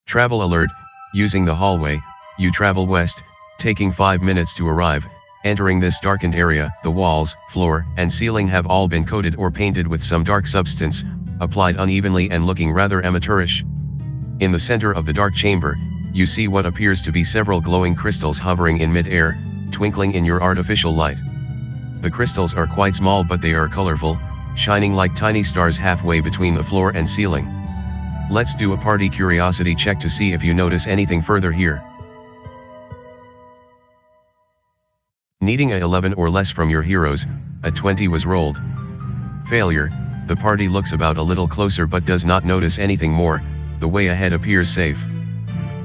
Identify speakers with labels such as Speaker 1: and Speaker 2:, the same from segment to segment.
Speaker 1: Travel alert, using the hallway, you travel west, taking 5 minutes to arrive. Entering this darkened area, the walls, floor, and ceiling have all been coated or painted with some dark substance, applied unevenly and looking rather amateurish. In the center of the dark chamber, you see what appears to be several glowing crystals hovering in mid-air, twinkling in your artificial light. The crystals are quite small, but they are colorful, shining like tiny stars halfway between the floor and ceiling. Let's do a party curiosity check to see if you notice anything further here. Needing a 11 or less from your heroes, a 20 was rolled. Failure, the party looks about a little closer but does not notice anything more, the way ahead appears safe.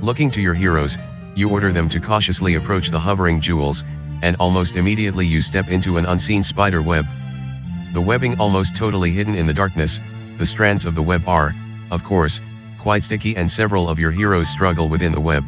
Speaker 1: Looking to your heroes, you order them to cautiously approach the hovering jewels, and almost immediately you step into an unseen spider web. The webbing almost totally hidden in the darkness, the strands of the web are, of course, quite sticky, and several of your heroes struggle within the web.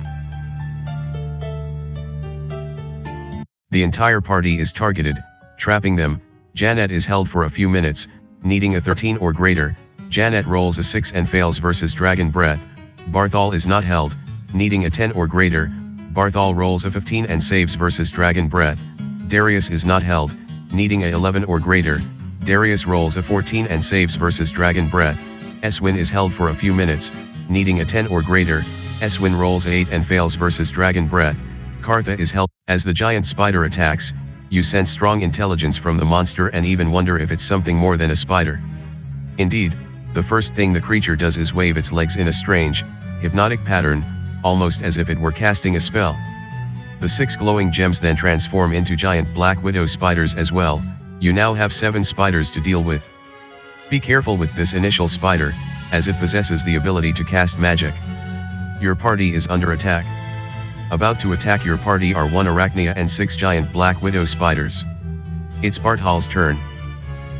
Speaker 1: The entire party is targeted, trapping them. Janet is held for a few minutes, needing a 13 or greater. Janet rolls a 6 and fails versus Dragon Breath. Barthol is not held, needing a 10 or greater. Barthol rolls a 15 and saves versus Dragon Breath. Darius is not held, needing a 11 or greater. Darius rolls a 14 and saves versus Dragon Breath. Eswin is held for a few minutes, needing a 10 or greater. Eswin rolls a 8 and fails versus Dragon Breath. Kartha is held. As the giant spider attacks, you sense strong intelligence from the monster and even wonder if it's something more than a spider. Indeed, the first thing the creature does is wave its legs in a strange, hypnotic pattern, almost as if it were casting a spell. The 6 glowing gems then transform into giant black widow spiders as well. You now have 7 spiders to deal with. Be careful with this initial spider, as it possesses the ability to cast magic. Your party is under attack. About to attack your party are 1 arachnia and 6 giant black widow spiders. It's Barthol's turn.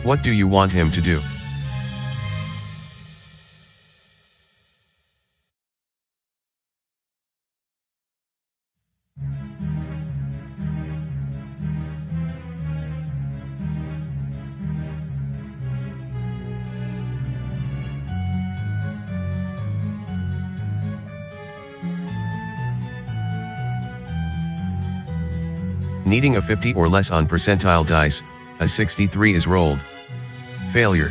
Speaker 1: What do you want him to do? Needing a 50 or less on percentile dice, a 63 is rolled. Failure.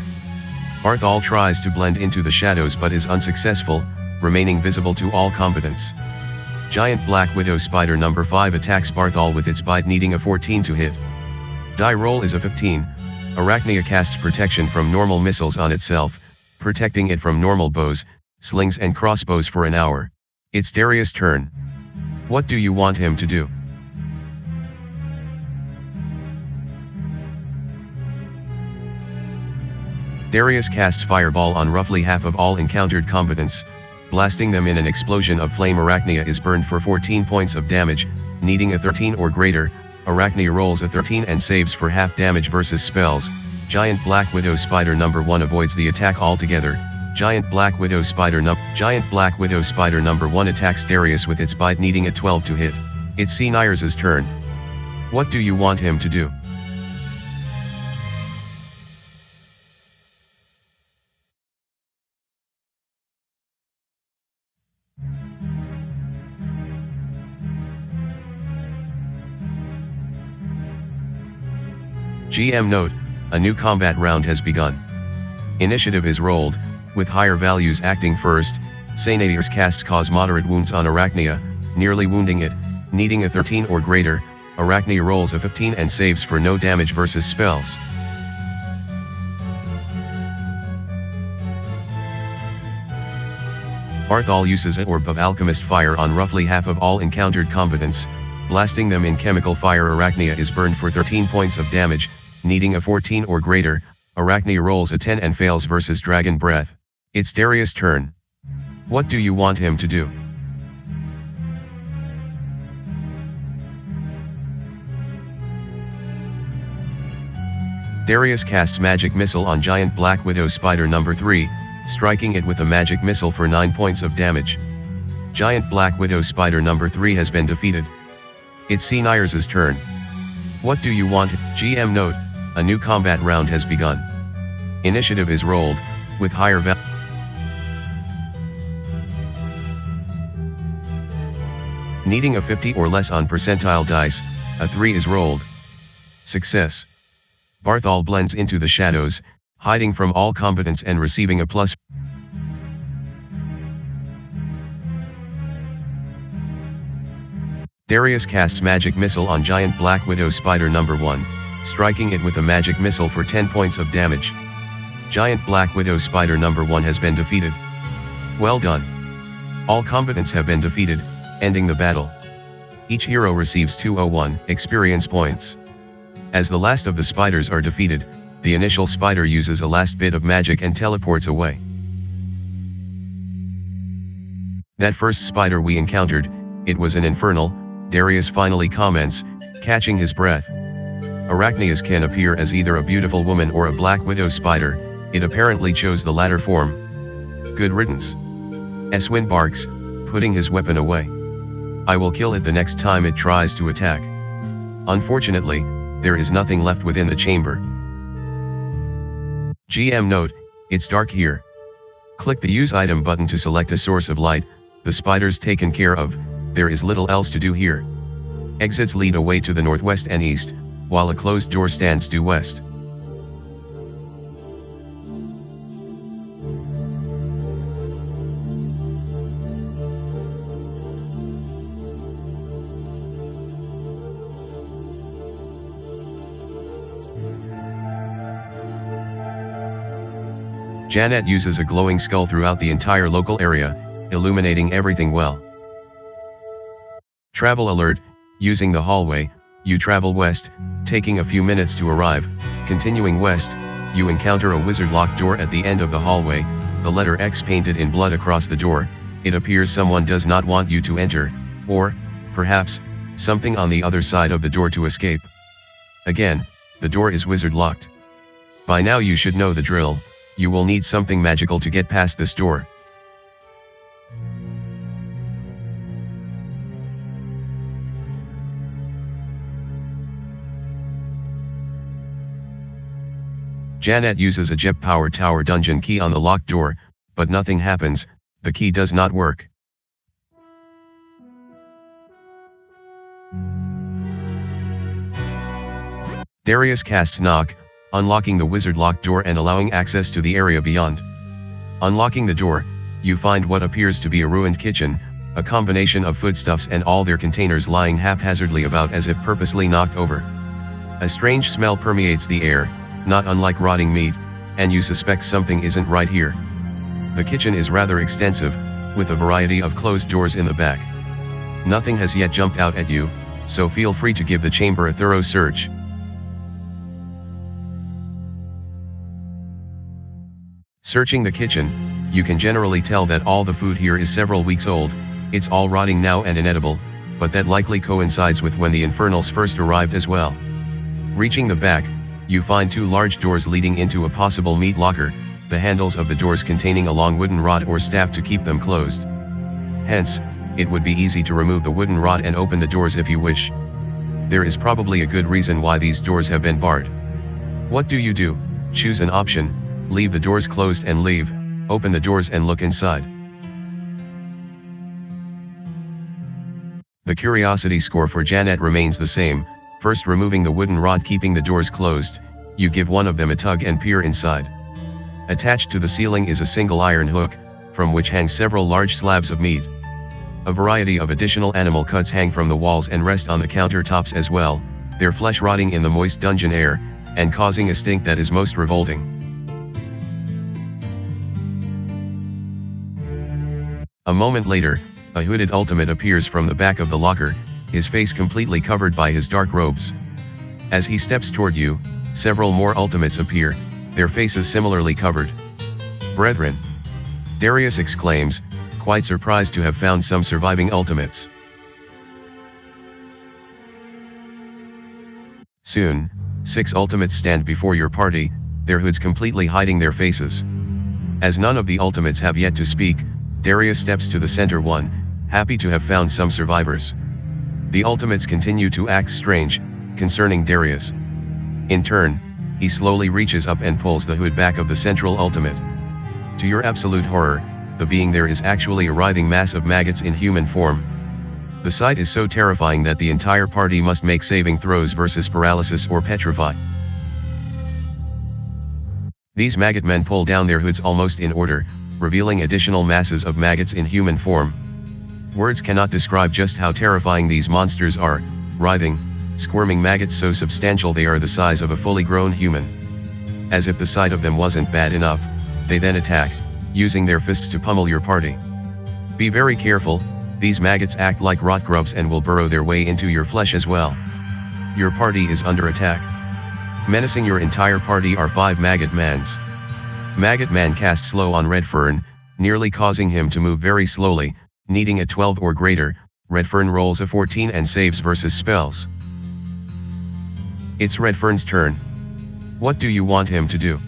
Speaker 1: Barthol tries to blend into the shadows but is unsuccessful, remaining visible to all combatants. Giant Black Widow Spider number 5 attacks Barthol with its bite, needing a 14 to hit. Die roll is a 15. Arachnia casts protection from normal missiles on itself, protecting it from normal bows, slings and crossbows for an hour. It's Darius' turn. What do you want him to do? Darius casts Fireball on roughly half of all encountered combatants, blasting them in an explosion of flame. Arachnia is burned for 14 points of damage, needing a 13 or greater. Arachnia rolls a 13 and saves for half damage versus spells. Giant Black Widow Spider number 1 avoids the attack altogether. Giant Black Widow Spider number 1 attacks Darius with its bite, needing a 12 to hit. It's Seniers' turn. What do you want him to do? GM note, a new combat round has begun. Initiative is rolled, with higher values acting first. Seniers casts cause moderate wounds on Arachnia, nearly wounding it, needing a 13 or greater. Arachnia rolls a 15 and saves for no damage versus spells. Barthol uses an orb of alchemist fire on roughly half of all encountered combatants, blasting them in chemical fire. Arachnia is burned for 13 points of damage, needing a 14 or greater. Arachnia rolls a 10 and fails versus Dragon Breath. It's Darius' turn. What do you want him to do? Darius casts Magic Missile on Giant Black Widow Spider number 3, striking it with a magic missile for 9 points of damage. Giant Black Widow Spider number 3 has been defeated. It's Seniers' turn. What do you want? GM note, a new combat round has begun. Initiative is rolled, with higher value. Needing a 50 or less on percentile dice, a 3 is rolled. Success. Barthol blends into the shadows, hiding from all combatants and receiving a plus. Darius casts Magic Missile on Giant Black Widow Spider number 1, striking it with a Magic Missile for 10 points of damage. Giant Black Widow Spider number 1 has been defeated. Well done. All combatants have been defeated, ending the battle. Each hero receives 201 experience points. As the last of the spiders are defeated, the initial spider uses a last bit of magic and teleports away. That first spider we encountered, it was an infernal, Darius finally comments, catching his breath. Arachnias can appear as either a beautiful woman or a black widow spider, it apparently chose the latter form. Good riddance. Eswin barks, putting his weapon away. I will kill it the next time it tries to attack. Unfortunately, there is nothing left within the chamber. GM note, it's dark here. Click the Use Item button to select a source of light, the spider's taken care of, there is little else to do here. Exits lead away to the northwest and east, while a closed door stands due west. Janet uses a glowing skull throughout the entire local area, illuminating everything well. Travel alert, using the hallway, you travel west, taking a few minutes to arrive. Continuing west, you encounter a wizard-locked door at the end of the hallway, the letter X painted in blood across the door. It appears someone does not want you to enter, or, perhaps, something on the other side of the door to escape. Again, the door is wizard-locked. By now you should know the drill. You will need something magical to get past this door. Janet uses a Gep Power Tower dungeon key on the locked door, but nothing happens, the key does not work. Darius casts Knock, unlocking the wizard-locked door and allowing access to the area beyond. Unlocking the door, you find what appears to be a ruined kitchen, a combination of foodstuffs and all their containers lying haphazardly about as if purposely knocked over. A strange smell permeates the air, not unlike rotting meat, and you suspect something isn't right here. The kitchen is rather extensive, with a variety of closed doors in the back. Nothing has yet jumped out at you, so feel free to give the chamber a thorough search. Searching the kitchen, you can generally tell that all the food here is several weeks old, it's all rotting now and inedible, but that likely coincides with when the infernals first arrived as well. Reaching the back, you find two large doors leading into a possible meat locker, the handles of the doors containing a long wooden rod or staff to keep them closed. Hence, it would be easy to remove the wooden rod and open the doors if you wish. There is probably a good reason why these doors have been barred. What do? Choose an option. Leave the doors closed and leave, open the doors and look inside. The curiosity score for Janet remains the same, first removing the wooden rod keeping the doors closed, you give one of them a tug and peer inside. Attached to the ceiling is a single iron hook, from which hang several large slabs of meat. A variety of additional animal cuts hang from the walls and rest on the countertops as well, their flesh rotting in the moist dungeon air, and causing a stink that is most revolting. A moment later, a hooded ultimate appears from the back of the locker, his face completely covered by his dark robes. As he steps toward you, several more ultimates appear, their faces similarly covered. Brethren! Darius exclaims, quite surprised to have found some surviving ultimates. Soon, 6 ultimates stand before your party, their hoods completely hiding their faces. As none of the ultimates have yet to speak, Darius steps to the center one, happy to have found some survivors. The ultimates continue to act strange, concerning Darius. In turn, he slowly reaches up and pulls the hood back of the central ultimate. To your absolute horror, the being there is actually a writhing mass of maggots in human form. The sight is so terrifying that the entire party must make saving throws versus paralysis or petrify. These maggot men pull down their hoods almost in order, revealing additional masses of maggots in human form. Words cannot describe just how terrifying these monsters are, writhing, squirming maggots so substantial they are the size of a fully grown human. As if the sight of them wasn't bad enough, they then attack, using their fists to pummel your party. Be very careful, these maggots act like rot grubs and will burrow their way into your flesh as well. Your party is under attack. Menacing your entire party are 5 maggot mans. Maggot man casts slow on Redfern, nearly causing him to move very slowly, needing a 12 or greater. Redfern rolls a 14 and saves versus spells. It's Redfern's turn. What do you want him to do?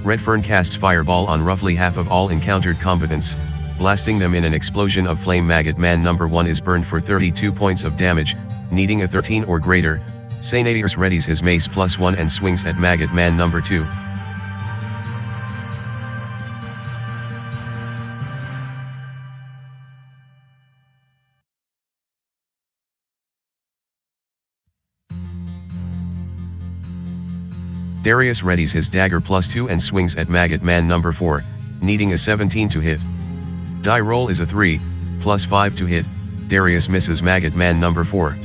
Speaker 1: Redfern casts Fireball on roughly half of all encountered combatants, blasting them in an explosion of flame. Maggot man number 1 is burned for 32 points of damage, needing a 13 or greater. Sainadius readies his mace +1 and swings at maggot man number 2. Darius readies his dagger +2 and swings at maggot man number 4, needing a 17 to hit. Die roll is a 3, +5 to hit. Darius misses maggot man number 4.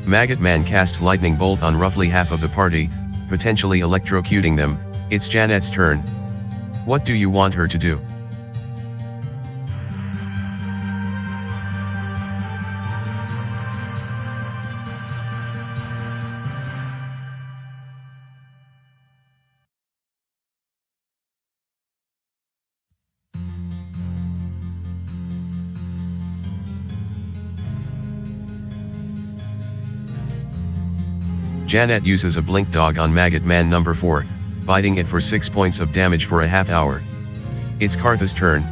Speaker 1: Maggot man casts lightning bolt on roughly half of the party, potentially electrocuting them. It's Janet's turn. What do you want her to do? Janet uses a blink dog on maggot man number 4, biting it for 6 points of damage for a half hour. It's Kartha's turn.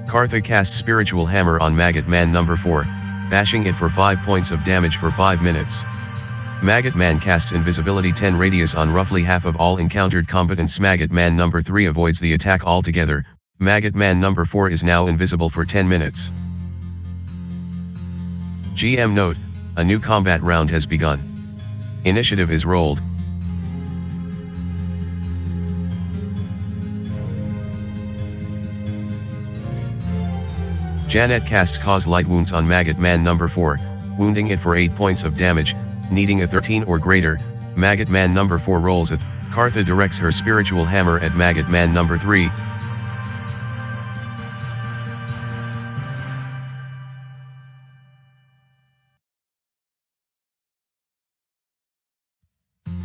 Speaker 1: Kartha casts spiritual hammer on maggot man number 4, bashing it for 5 points of damage for 5 minutes. Maggot man casts invisibility 10 radius on roughly half of all encountered combatants. Maggot man number 3 avoids the attack altogether. Maggot man number 4 is now invisible for 10 minutes. GM note, a new combat round has begun. Initiative is rolled. Janet casts cause light wounds on maggot man number 4, wounding it for 8 points of damage, needing a 13 or greater. Maggot man number 4 rolls a Kartha directs her spiritual hammer at maggot man number 3.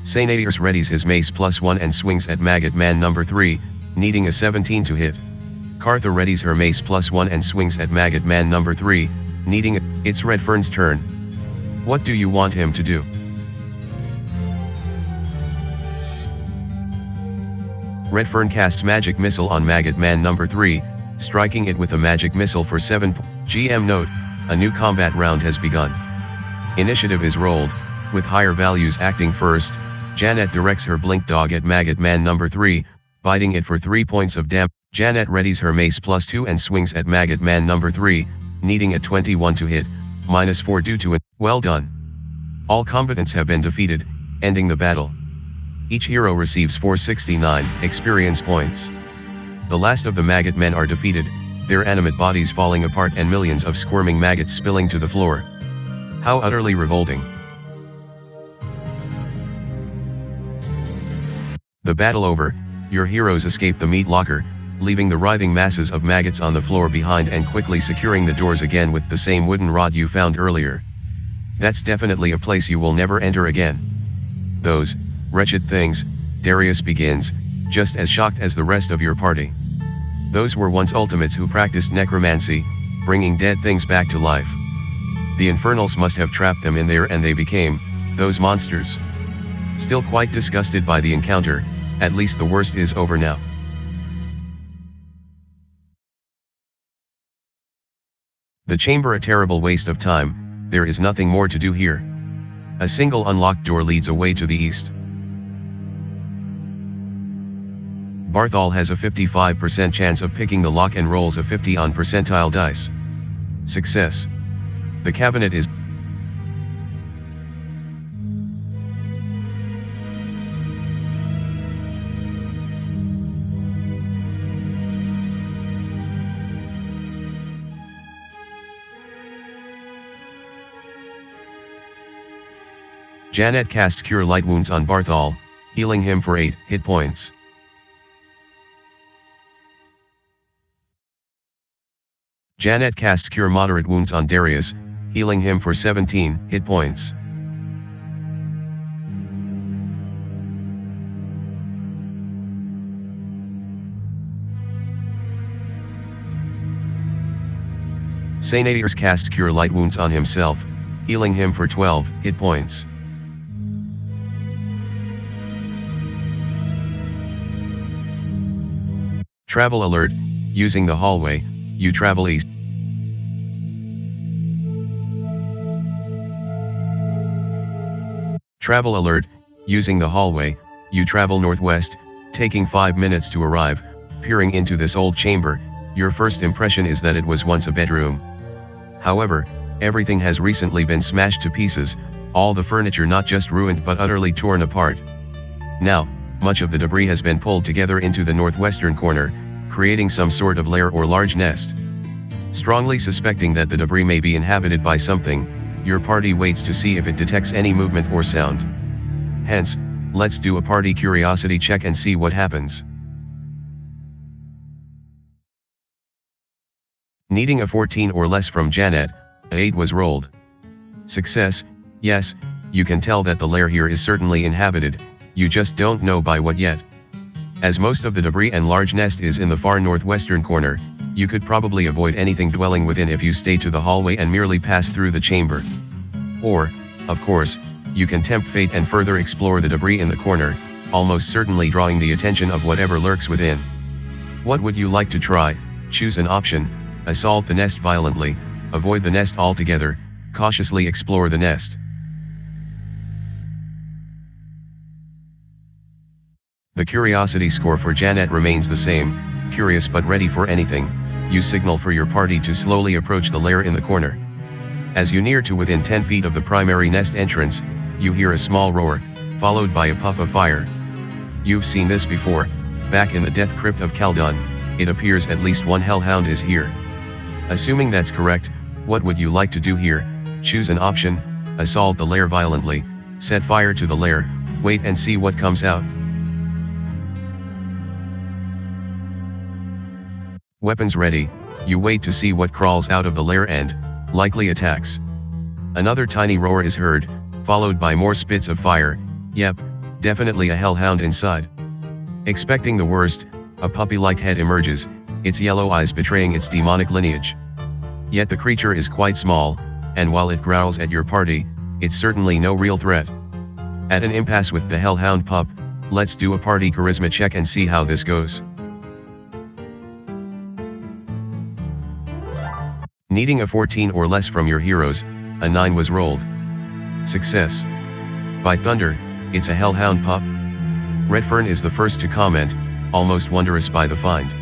Speaker 1: Sainadius readies his mace +1 and swings at maggot man number 3, needing a 17 to hit. Kartha readies her mace +1 and swings at maggot man number 3, needing a... It's Redfern's turn. What do you want him to do? Redfern casts magic missile on maggot man number 3, striking it with a magic missile for 7 GM note, a new combat round has begun. Initiative is rolled, with higher values acting first. Janet directs her blink dog at maggot man number 3, biting it for 3 points of damage. Janet readies her mace +2 and swings at maggot man number 3, needing a 21 to hit, -4 due to it. Well done. All combatants have been defeated, ending the battle. Each hero receives 469 experience points. The last of the maggot men are defeated, their animate bodies falling apart and millions of squirming maggots spilling to the floor. How utterly revolting. The battle over, your heroes escape the meat locker, leaving the writhing masses of maggots on the floor behind and quickly securing the doors again with the same wooden rod you found earlier. That's definitely a place you will never enter again. Those wretched things, Darius begins, just as shocked as the rest of your party. Those were once ultimates who practiced necromancy, bringing dead things back to life. The infernals must have trapped them in there and they became those monsters. Still quite disgusted by the encounter, at least the worst is over now. The chamber a terrible waste of time, there is nothing more to do here. A single unlocked door leads away to the east. Barthol has a 55% chance of picking the lock and rolls a 50 on percentile dice. Success. The cabinet is Janet casts Cure Light Wounds on Barthol, healing him for 8 hit points. Janet casts Cure Moderate Wounds on Darius, healing him for 17 hit points. Sainadius casts Cure Light Wounds on himself, healing him for 12 hit points. Travel alert, using the hallway, you travel east. Travel alert, using the hallway, you travel northwest, taking 5 minutes to arrive. Peering into this old chamber, your first impression is that it was once a bedroom. However, everything has recently been smashed to pieces, all the furniture not just ruined but utterly torn apart. Now, much of the debris has been pulled together into the northwestern corner, creating some sort of lair or large nest. Strongly suspecting that the debris may be inhabited by something, your party waits to see if it detects any movement or sound. Hence, let's do a party curiosity check and see what happens. Needing a 14 or less from Janet, a 8 was rolled. Success. Yes, you can tell that the lair here is certainly inhabited, you just don't know by what yet. As most of the debris and large nest is in the far northwestern corner, you could probably avoid anything dwelling within if you stay to the hallway and merely pass through the chamber. Or, of course, you can tempt fate and further explore the debris in the corner, almost certainly drawing the attention of whatever lurks within. What would you like to try? Choose an option: assault the nest violently, avoid the nest altogether, cautiously explore the nest. The curiosity score for Janet remains the same, curious but ready for anything. You signal for your party to slowly approach the lair in the corner. As you near to within 10 feet of the primary nest entrance, you hear a small roar, followed by a puff of fire. You've seen this before, back in the death crypt of Khaldun. It appears at least one hellhound is here. Assuming that's correct, what would you like to do here? Choose an option: assault the lair violently, set fire to the lair, wait and see what comes out. Weapons ready, you wait to see what crawls out of the lair and, likely attacks. Another tiny roar is heard, followed by more spits of fire. Yep, definitely a hellhound inside. Expecting the worst, a puppy-like head emerges, its yellow eyes betraying its demonic lineage. Yet the creature is quite small, and while it growls at your party, it's certainly no real threat. At an impasse with the hellhound pup, let's do a party charisma check and see how this goes. Needing a 14 or less from your heroes, a 9 was rolled. Success. By thunder, it's a hellhound pup. Redfern is the first to comment, almost wondrous by the find.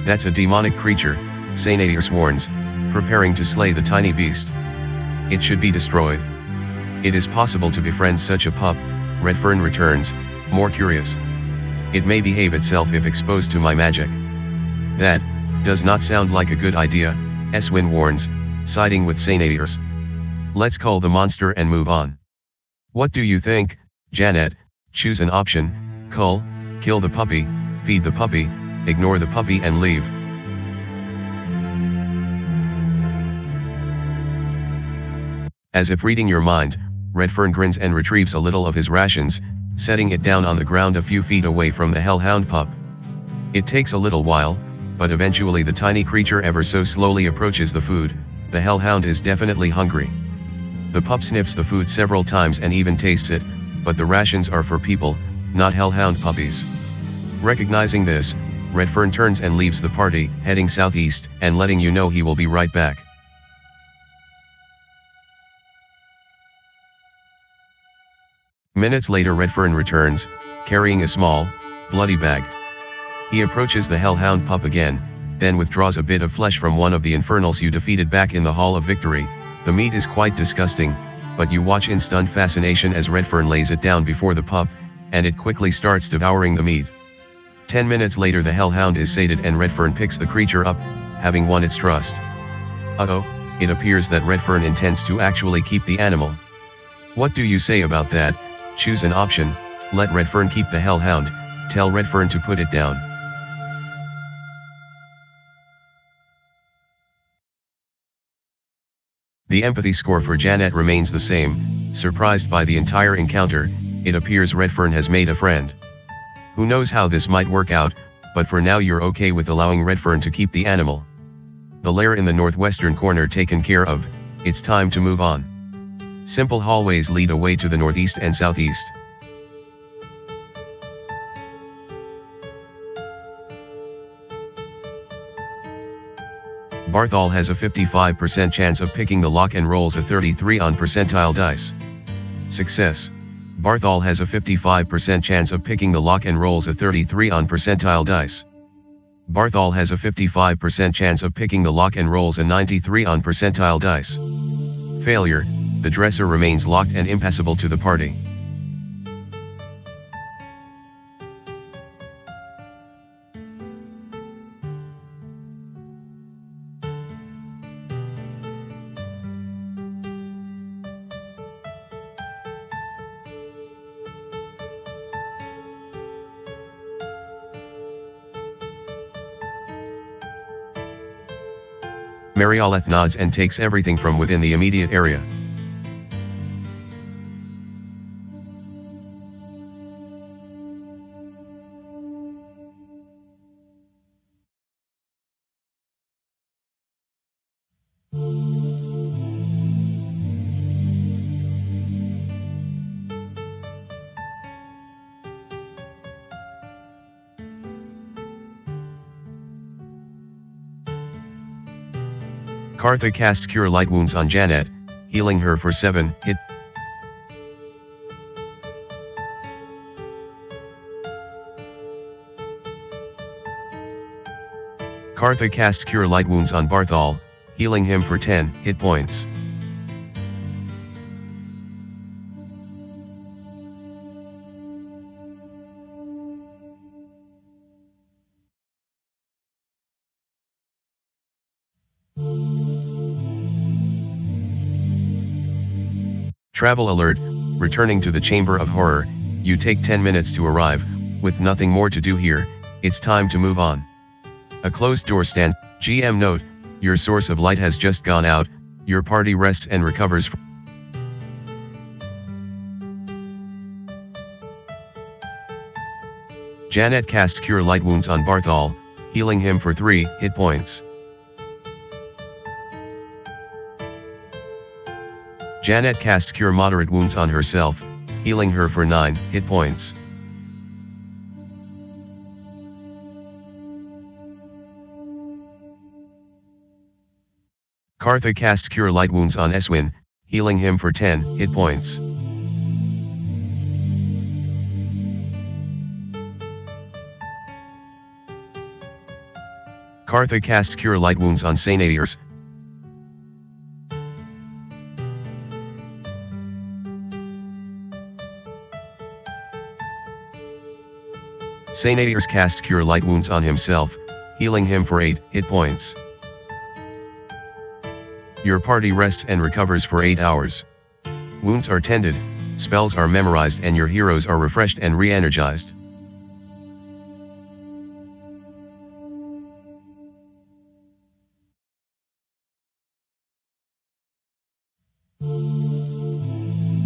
Speaker 1: That's a demonic creature, Sainadius warns, preparing to slay the tiny beast. It should be destroyed. It is possible to befriend such a pup, Redfern returns, more curious. It may behave itself if exposed to my magic. That does not sound like a good idea, Eswin warns, siding with Sainadius. Let's cull the monster and move on. What do you think, Janet? Choose an option: cull, kill the puppy, feed the puppy, ignore the puppy and leave. As if reading your mind, Redfern grins and retrieves a little of his rations, setting it down on the ground a few feet away from the hellhound pup. It takes a little while, but eventually the tiny creature ever so slowly approaches the food. The hellhound is definitely hungry. The pup sniffs the food several times and even tastes it, but the rations are for people, not hellhound puppies. Recognizing this, Redfern turns and leaves the party, heading southeast and letting you know he will be right back. Minutes later Redfern returns, carrying a small, bloody bag. He approaches the Hellhound pup again, then withdraws a bit of flesh from one of the infernals you defeated back in the Hall of Victory. The meat is quite disgusting, but you watch in stunned fascination as Redfern lays it down before the pup, and it quickly starts devouring the meat. 10 minutes later the Hellhound is sated and Redfern picks the creature up, having won its trust. Uh-oh, it appears that Redfern intends to actually keep the animal. What do you say about that? Choose an option: let Redfern keep the Hellhound, tell Redfern to put it down. The empathy score for Janet remains the same. Surprised by the entire encounter, it appears Redfern has made a friend. Who knows how this might work out, but for now you're okay with allowing Redfern to keep the animal. The lair in the northwestern corner taken care of, it's time to move on. Simple hallways lead away to the northeast and southeast. Barthol has a 55% chance of picking the lock and rolls a 33 on percentile dice. Success. Barthol has a 55% chance of picking the lock and rolls a 33 on percentile dice. Barthol has a 55% chance of picking the lock and rolls a 93 on percentile dice. Failure. The dresser remains locked and impassable to the party. Marioleth nods and takes everything from within the immediate area. Kartha casts Cure Light Wounds on Janet, healing her for 7 hit. Kartha casts Cure Light Wounds on Barthol, healing him for 10 hit points. Travel alert: returning to the Chamber of Horror, you take 10 minutes to arrive. With nothing more to do here, it's time to move on. A closed door stands. GM note: your source of light has just gone out, your party rests and recovers. Janet casts Cure Light Wounds on Barthol, healing him for 3 hit points. Janet casts Cure Moderate Wounds on herself, healing her for 9 hit points. Kartha casts Cure Light Wounds on Eswin, healing him for 10 hit points. Kartha casts Cure Light Wounds on Sainadiers. Sainadiers casts Cure Light Wounds on himself, healing him for 8 hit points. Your party rests and recovers for 8 hours. Wounds are tended, spells are memorized and your heroes are refreshed and re-energized.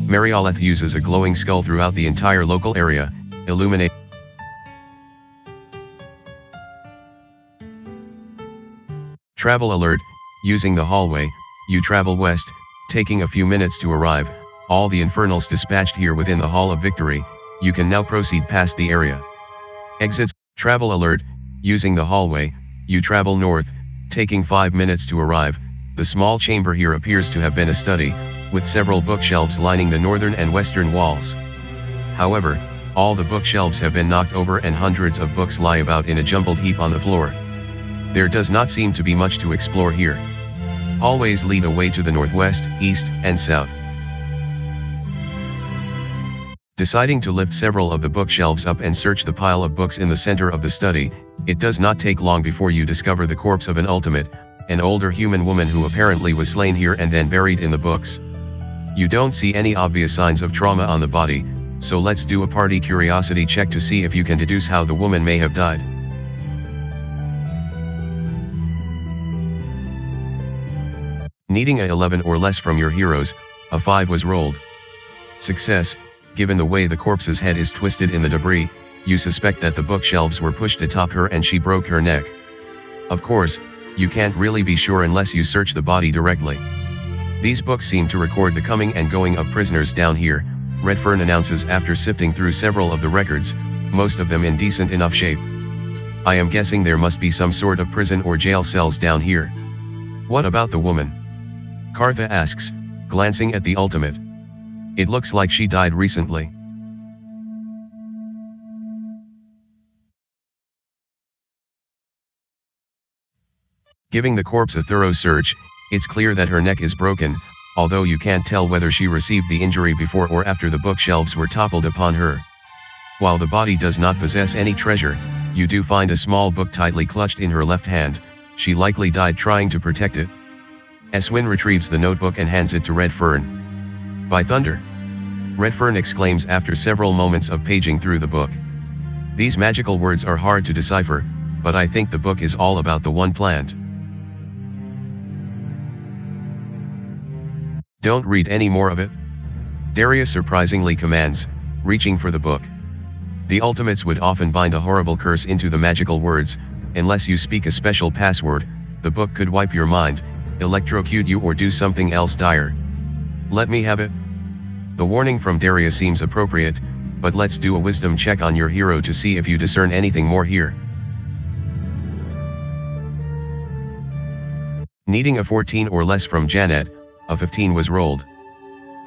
Speaker 1: Marioleth uses a glowing skull throughout the entire local area, illuminate. Travel alert: using the hallway, you travel west, taking a few minutes to arrive. All the infernals dispatched here within the Hall of Victory, you can now proceed past the area. Exits. Travel alert: using the hallway, you travel north, taking 5 minutes to arrive. The small chamber here appears to have been a study, with several bookshelves lining the northern and western walls. However, all the bookshelves have been knocked over and hundreds of books lie about in a jumbled heap on the floor. There does not seem to be much to explore here. Hallways lead away to the northwest, east, and south. Deciding to lift several of the bookshelves up and search the pile of books in the center of the study, it does not take long before you discover the corpse of an ultimate, an older human woman who apparently was slain here and then buried in the books. You don't see any obvious signs of trauma on the body, so let's do a party curiosity check to see if you can deduce how the woman may have died. Needing a 11 or less from your heroes, a 5 was rolled. Success. Given the way the corpse's head is twisted in the debris, you suspect that the bookshelves were pushed atop her and she broke her neck. Of course, you can't really be sure unless you search the body directly. These books seem to record the coming and going of prisoners down here, Redfern announces after sifting through several of the records, most of them in decent enough shape. I am guessing there must be some sort of prison or jail cells down here. What about the woman? Kartha asks, glancing at the ultimate. It looks like she died recently. Giving the corpse a thorough search, it's clear that her neck is broken, although you can't tell whether she received the injury before or after the bookshelves were toppled upon her. While the body does not possess any treasure, you do find a small book tightly clutched in her left hand. She likely died trying to protect it. Eswin retrieves the notebook and hands it to Redfern. By thunder! Redfern exclaims after several moments of paging through the book. These magical words are hard to decipher, but I think the book is all about the one plant. Don't read any more of it. Darius surprisingly commands, reaching for the book. The ultimates would often bind a horrible curse into the magical words. Unless you speak a special password, the book could wipe your mind, electrocute you or do something else dire. Let me have it. The warning from Darius seems appropriate, but let's do a wisdom check on your hero to see if you discern anything more here. Needing a 14 or less from Janet, a 15 was rolled.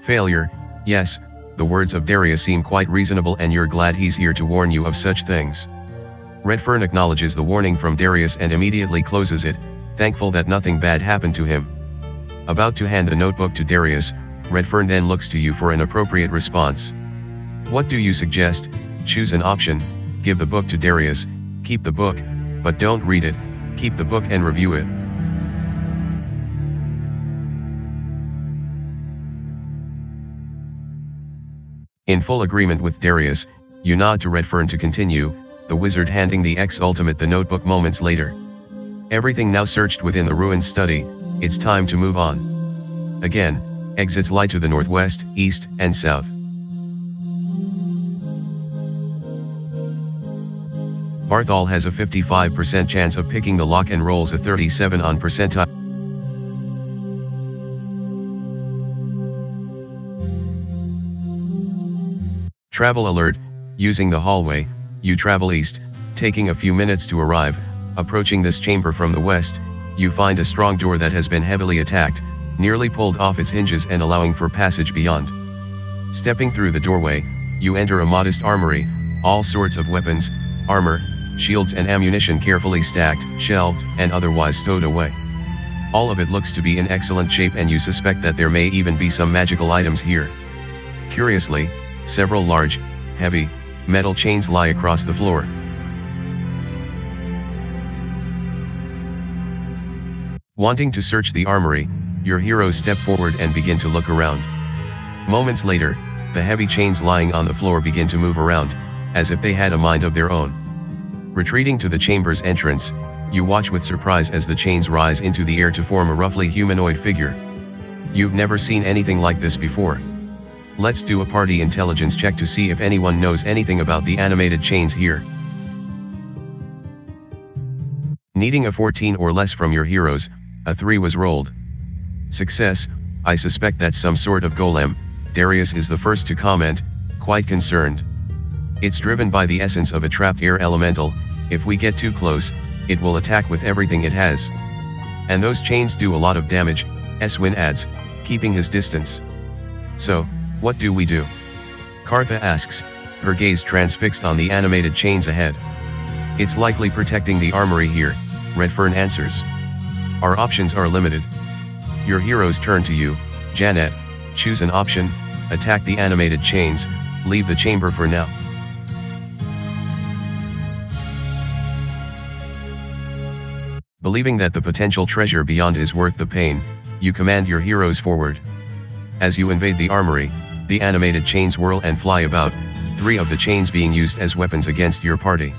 Speaker 1: Failure. Yes, the words of Darius seem quite reasonable and you're glad he's here to warn you of such things. Redfern acknowledges the warning from Darius and immediately closes it, thankful that nothing bad happened to him. About to hand the notebook to Darius, Redfern then looks to you for an appropriate response. What do you suggest? Choose an option. Give the book to Darius, keep the book, but don't read it, keep the book and review it. In full agreement with Darius, you nod to Redfern to continue, the wizard handing the ex-ultimate the notebook moments later. Everything now searched within the ruined study, it's time to move on. Again, exits lie to the northwest, east, and south. Barthol has a 55% chance of picking the lock and rolls a 37 on percentile. Travel alert, using the hallway, you travel east, taking a few minutes to arrive. Approaching this chamber from the west, you find a strong door that has been heavily attacked, nearly pulled off its hinges and allowing for passage beyond. Stepping through the doorway, you enter a modest armory, all sorts of weapons, armor, shields and ammunition carefully stacked, shelved, and otherwise stowed away. All of it looks to be in excellent shape and you suspect that there may even be some magical items here. Curiously, several large, heavy, metal chains lie across the floor. Wanting to search the armory, your heroes step forward and begin to look around. Moments later, the heavy chains lying on the floor begin to move around, as if they had a mind of their own. Retreating to the chamber's entrance, you watch with surprise as the chains rise into the air to form a roughly humanoid figure. You've never seen anything like this before. Let's do a party intelligence check to see if anyone knows anything about the animated chains here. Needing a 14 or less from your heroes, a 3 was rolled. Success. I suspect that's some sort of golem. Darius is the first to comment, quite concerned. It's driven by the essence of a trapped air elemental. If we get too close, it will attack with everything it has. And those chains do a lot of damage, Eswin adds, keeping his distance. So, what do we do? Kartha asks, her gaze transfixed on the animated chains ahead. It's likely protecting the armory here, Redfern answers. Our options are limited. Your heroes turn to you, Janet. Choose an option, attack the animated chains, leave the chamber for now. Believing that the potential treasure beyond is worth the pain, you command your heroes forward. As you invade the armory, the animated chains whirl and fly about, 3 of the chains being used as weapons against your party.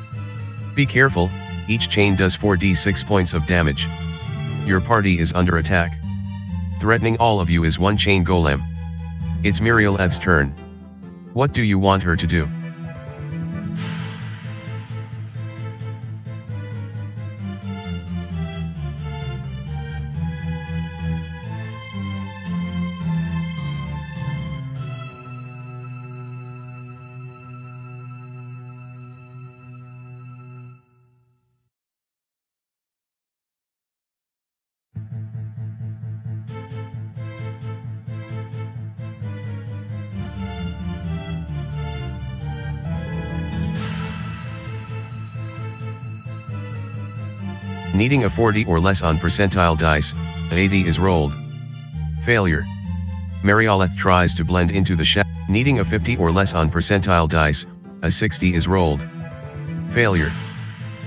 Speaker 1: Be careful, each chain does 4d6 points of damage. Your party is under attack. Threatening all of you is one chain golem. It's Murieleth's turn. What do you want her to do? Needing a 40 or less on percentile dice, a 80 is rolled. Failure. Murieleth tries to blend into the shadow. Needing a 50 or less on percentile dice, a 60 is rolled. Failure.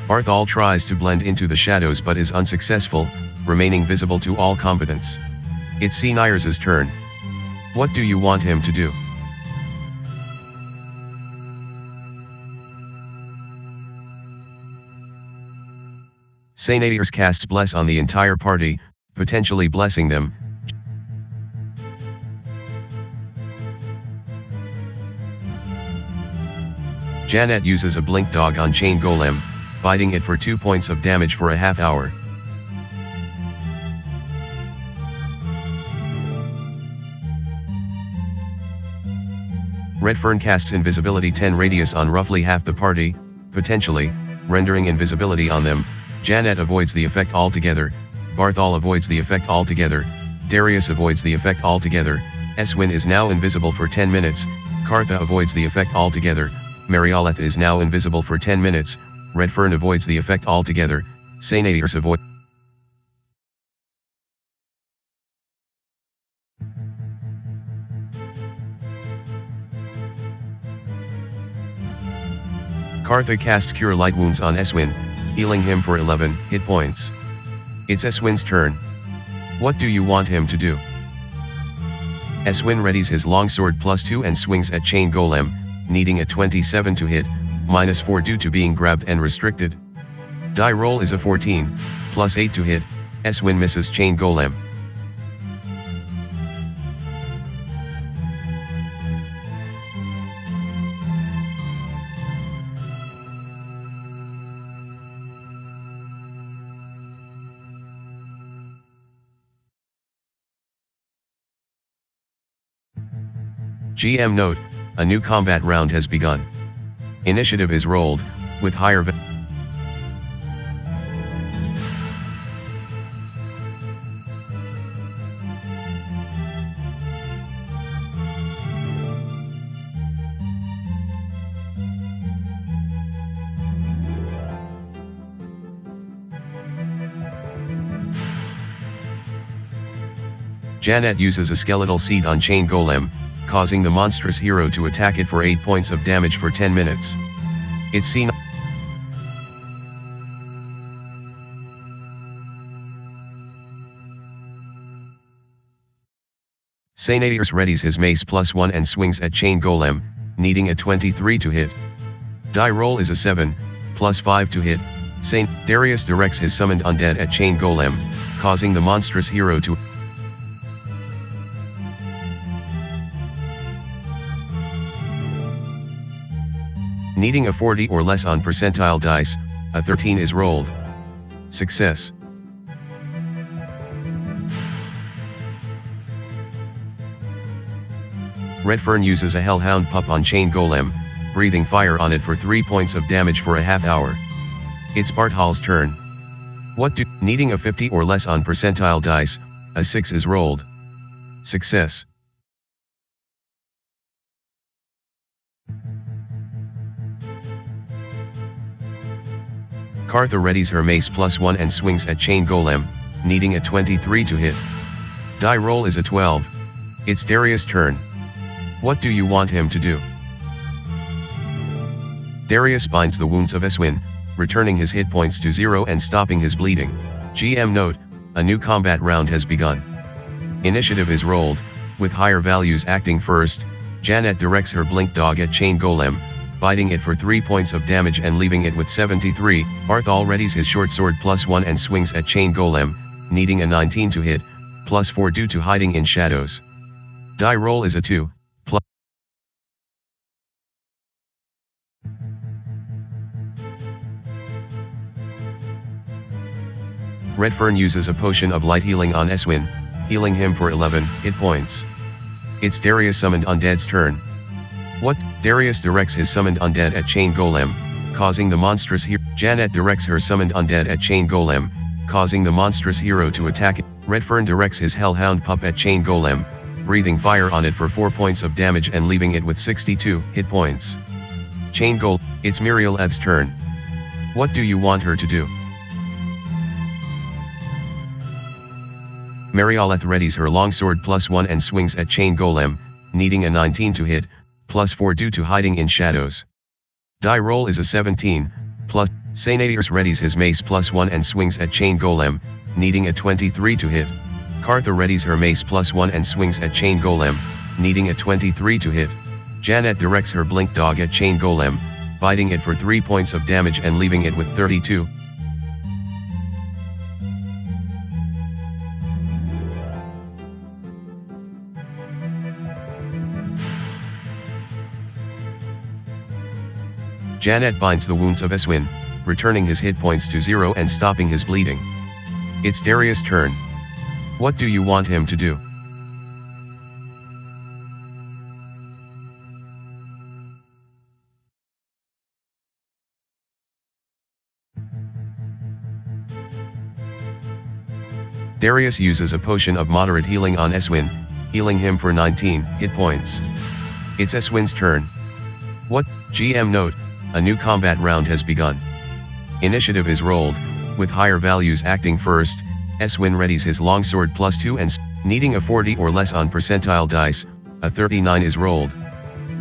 Speaker 1: Arthal tries to blend into the shadows but is unsuccessful, remaining visible to all combatants. It's Nyers' turn. What do you want him to do? Nyers casts Bless on the entire party, potentially blessing them. Janet uses a blink dog on Chain Golem, biting it for 2 points of damage for a half hour. Redfern casts Invisibility 10 radius on roughly half the party, potentially, rendering invisibility on them. Janet avoids the effect altogether, Barthol avoids the effect altogether, Darius avoids the effect altogether, Eswin is now invisible for 10 minutes, Kartha avoids the effect altogether, Murieleth is now invisible for 10 minutes, Redfern avoids the effect altogether, Nyers avoids. Kartha casts Cure Light Wounds on Eswin, healing him for 11 hit points. It's Eswin's turn. What do you want him to do? Eswin readies his longsword +2 and swings at Chain Golem, needing a 27 to hit, -4 due to being grabbed and restricted. Die roll is a 14, +8 to hit, Eswin misses Chain Golem. GM note, a new combat round has begun. Initiative is rolled, with higher Janet uses a skeletal seed on Chain Golem, causing the monstrous hero to attack it for 8 points of damage for 10 minutes. It's seen. Nyers readies his mace +1 and swings at Chain Golem, needing a 23 to hit. Die roll is a 7, +5 to hit. Darius directs his summoned undead at Chain Golem, causing the monstrous hero to needing a 40 or less on percentile dice, a 13 is rolled. Success. Redfern uses a Hellhound Pup on Chain Golem, breathing fire on it for 3 points of damage for a half hour. It's Barthol's turn. Needing a 50 or less on percentile dice, a 6 is rolled. Success. Kartha readies her mace +1 and swings at Chain Golem, needing a 23 to hit. Die roll is a 12. It's Darius' turn. What do you want him to do? Darius binds the wounds of Eswin, returning his hit points to 0 and stopping his bleeding. GM note, a new combat round has begun. Initiative is rolled, with higher values acting first. Janet directs her blink dog at Chain Golem, biting it for 3 points of damage and leaving it with 73. Arthal readies his short sword +1 and swings at Chain Golem, needing a 19 to hit, +4 due to hiding in shadows. Die roll is a 2. Redfern uses a potion of light healing on Eswin, healing him for 11 hit points. It's Darius summoned undead's turn. What? Darius directs his summoned undead at Chain Golem, causing the monstrous hero. Janet directs her summoned undead at Chain Golem, causing the monstrous hero to attack it. Redfern directs his Hellhound pup at Chain Golem, breathing fire on it for 4 points of damage and leaving it with 62 hit points. Chain Golem, it's Murieleth's turn. What do you want her to do? Murieleth readies her longsword +1 and swings at Chain Golem, needing a 19 to hit, +4 due to hiding in shadows. Die roll is a 17, plus Sainadius readies his mace +1 and swings at Chain Golem, needing a 23 to hit. Kartha readies her mace +1 and swings at Chain Golem, needing a 23 to hit. Janet directs her blink dog at Chain Golem, biting it for 3 points of damage and leaving it with 32. Janet binds the wounds of Eswin, returning his hit points to 0 and stopping his bleeding. It's Darius' turn. What do you want him to do? Darius uses a potion of moderate healing on Eswin, healing him for 19 hit points. It's Eswin's turn. What? GM note, a new combat round has begun. Initiative is rolled, with higher values acting first. Eswin readies his longsword +2 and needing a 40 or less on percentile dice, a 39 is rolled.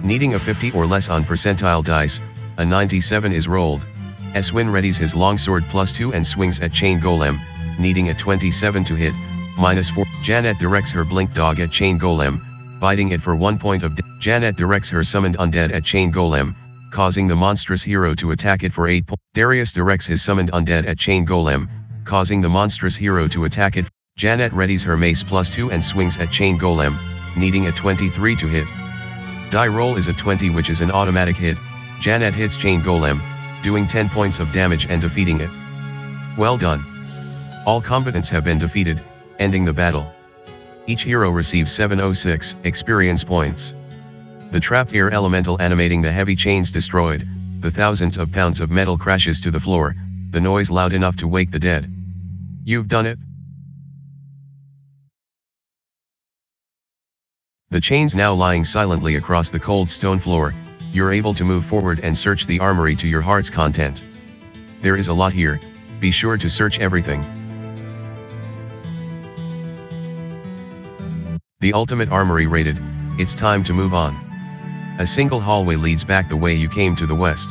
Speaker 1: Needing a 50 or less on percentile dice, a 97 is rolled. Eswin readies his longsword +2 and swings at Chain Golem, needing a 27 to hit, -4. Janet directs her blink dog at Chain Golem, biting it for 1 point of damage. Janet directs her summoned undead at Chain Golem, causing the monstrous hero to attack it for 8 points. Darius directs his summoned undead at Chain Golem, causing the monstrous hero to attack it. Janet readies her mace +2 and swings at Chain Golem, needing a 23 to hit. Die roll is a 20, which is an automatic hit. Janet hits Chain Golem, doing 10 points of damage and defeating it. Well done. All combatants have been defeated, ending the battle. Each hero receives 706 experience points. The trapped air elemental animating the heavy chains destroyed, the thousands of pounds of metal crashes to the floor, the noise loud enough to wake the dead. You've done it. The chains now lying silently across the cold stone floor, you're able to move forward and search the armory to your heart's content. There is a lot here, be sure to search everything. The ultimate armory raided, it's time to move on. A single hallway leads back the way you came to the west.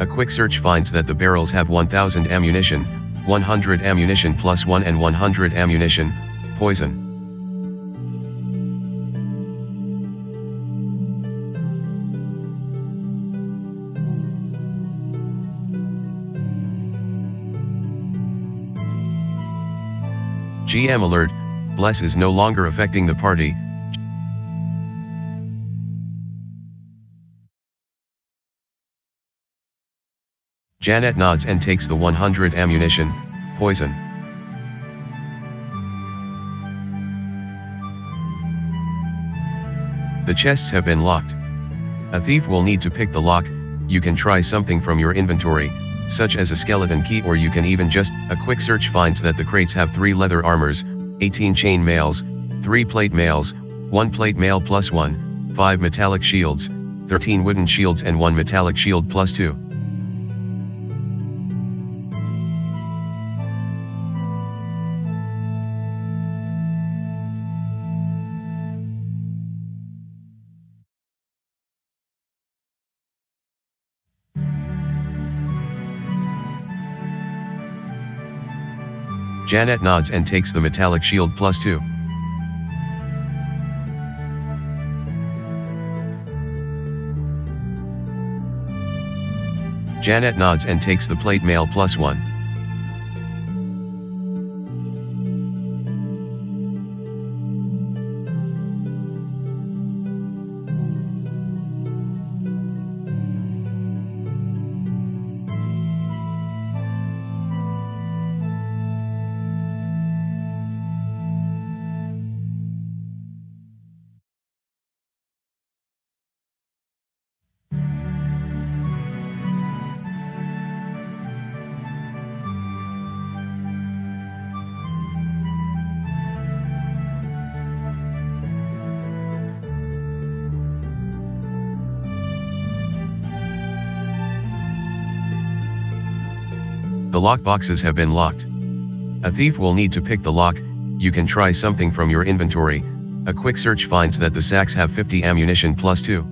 Speaker 1: A quick search finds that the barrels have 1000 ammunition, 100 ammunition +1 and 100 ammunition, poison. GM alert, Bless is no longer affecting the party. Janet nods and takes the 100 ammunition, poison. The chests have been locked. A thief will need to pick the lock. You can try something from your inventory, such as a skeleton key, or you can even just. A quick search finds that the crates have 3 leather armors, 18 chain mails, 3 plate mails, 1 plate mail +1, 5 metallic shields, 13 wooden shields and 1 metallic shield plus 2. Janet nods and takes the metallic shield plus 2. Janet nods and takes the plate mail plus 1. The lock boxes have been locked. A thief will need to pick the lock. You can try something from your inventory. A quick search finds that the sacks have 50 ammunition plus 2.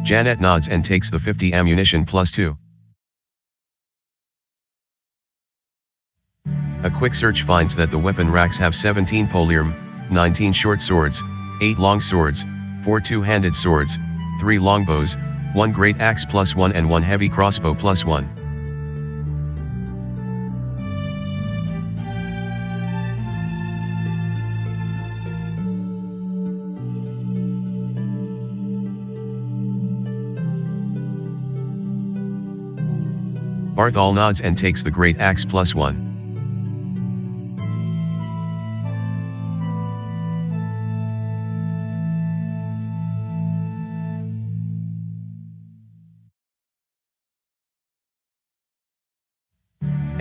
Speaker 1: Janet nods and takes the 50 ammunition plus 2. A quick search finds that the weapon racks have 17 polearm, 19 short swords, 8 long swords, 4 two-handed swords, 3 longbows, 1 great axe plus 1 and 1 heavy crossbow plus 1. Barthol nods and takes the great axe plus 1.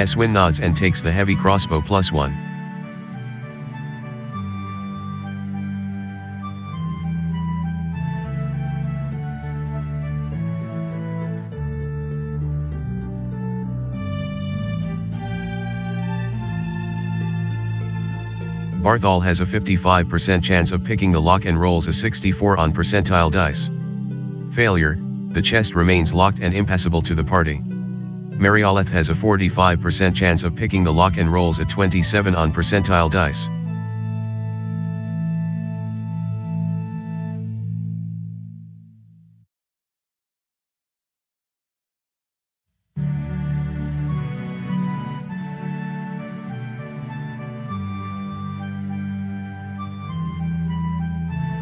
Speaker 1: Eswin nods and takes the heavy crossbow plus 1. Barthol has a 55% chance of picking the lock and rolls a 64 on percentile dice. Failure, the chest remains locked and impassable to the party. Marioleth has a 45% chance of picking the lock and rolls a 27 on percentile dice.